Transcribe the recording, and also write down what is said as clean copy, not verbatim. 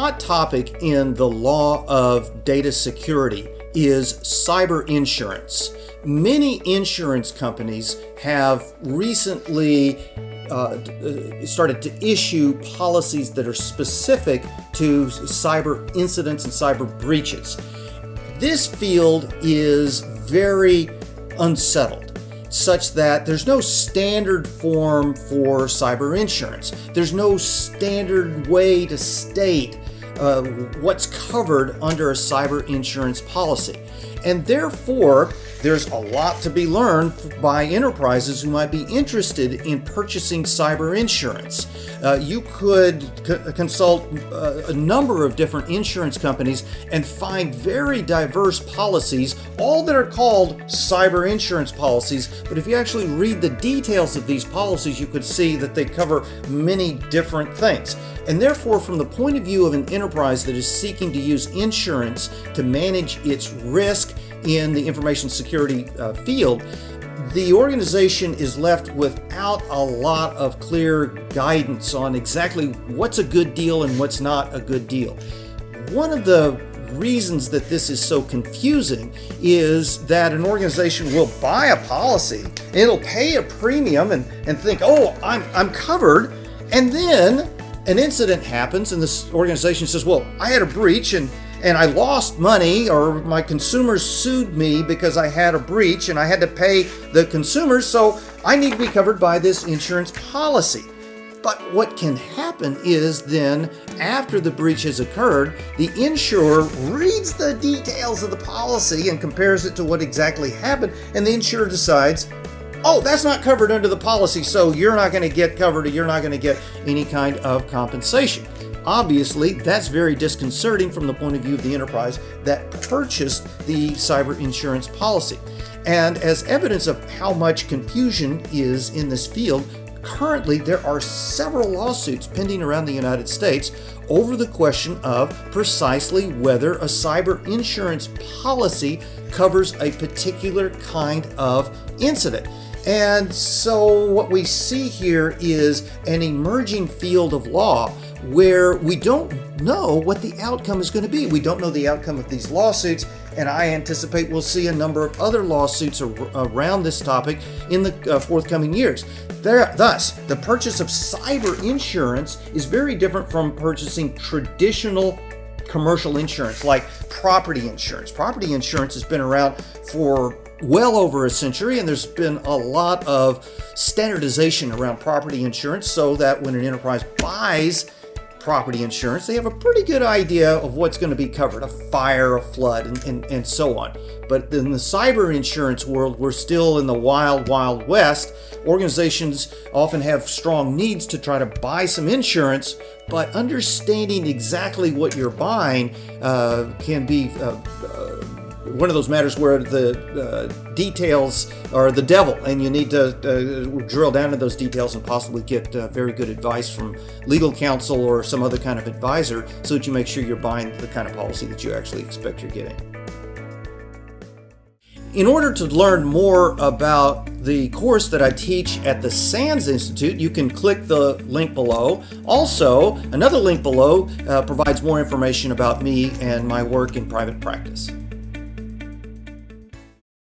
hot topic in the law of data security is cyber insurance. Many insurance companies have recently started to issue policies that are specific to cyber incidents and cyber breaches. This field is very unsettled, such that there's no standard form for cyber insurance. There's no standard way to state what's covered under a cyber insurance policy. And therefore, there's a lot to be learned by enterprises who might be interested in purchasing cyber insurance. You could consult a number of different insurance companies and find very diverse policies, all that are called cyber insurance policies. But if you actually read the details of these policies, you could see that they cover many different things. And therefore, from the point of view of an enterprise that is seeking to use insurance to manage its risk in the information security field, the organization is left without a lot of clear guidance on exactly what's a good deal and what's not a good deal. One of the reasons that this is so confusing is that an organization will buy a policy and it'll pay a premium and think, oh, I'm covered, and then an incident happens and this organization says, well, I had a breach and I lost money, or my consumers sued me because I had a breach and I had to pay the consumers, so I need to be covered by this insurance policy. But what can happen is then, after the breach has occurred, the insurer reads the details of the policy and compares it to what exactly happened, and the insurer decides, oh, that's not covered under the policy, so you're not going to get covered, or you're not going to get any kind of compensation. Obviously, that's very disconcerting from the point of view of the enterprise that purchased the cyber insurance policy. And as evidence of how much confusion is in this field, currently there are several lawsuits pending around the United States over the question of precisely whether a cyber insurance policy covers a particular kind of incident. And so what we see here is an emerging field of law where we don't know what the outcome is going to be. We don't know the outcome of these lawsuits, and I anticipate we'll see a number of other lawsuits around this topic in the forthcoming years. Thus, the purchase of cyber insurance is very different from purchasing traditional commercial insurance like property insurance. Property insurance has been around for well over a century, and there's been a lot of standardization around property insurance so that when an enterprise buys property insurance, they have a pretty good idea of what's going to be covered, a fire, a flood, and so on. But in the cyber insurance world, we're still in the wild, wild west. Organizations often have strong needs to try to buy some insurance, but understanding exactly what you're buying can be one of those matters where the details are the devil, and you need to drill down into those details and possibly get very good advice from legal counsel or some other kind of advisor so that you make sure you're buying the kind of policy that you actually expect you're getting. In order to learn more about the course that I teach at the SANS Institute, you can click the link below. Also, another link below provides more information about me and my work in private practice.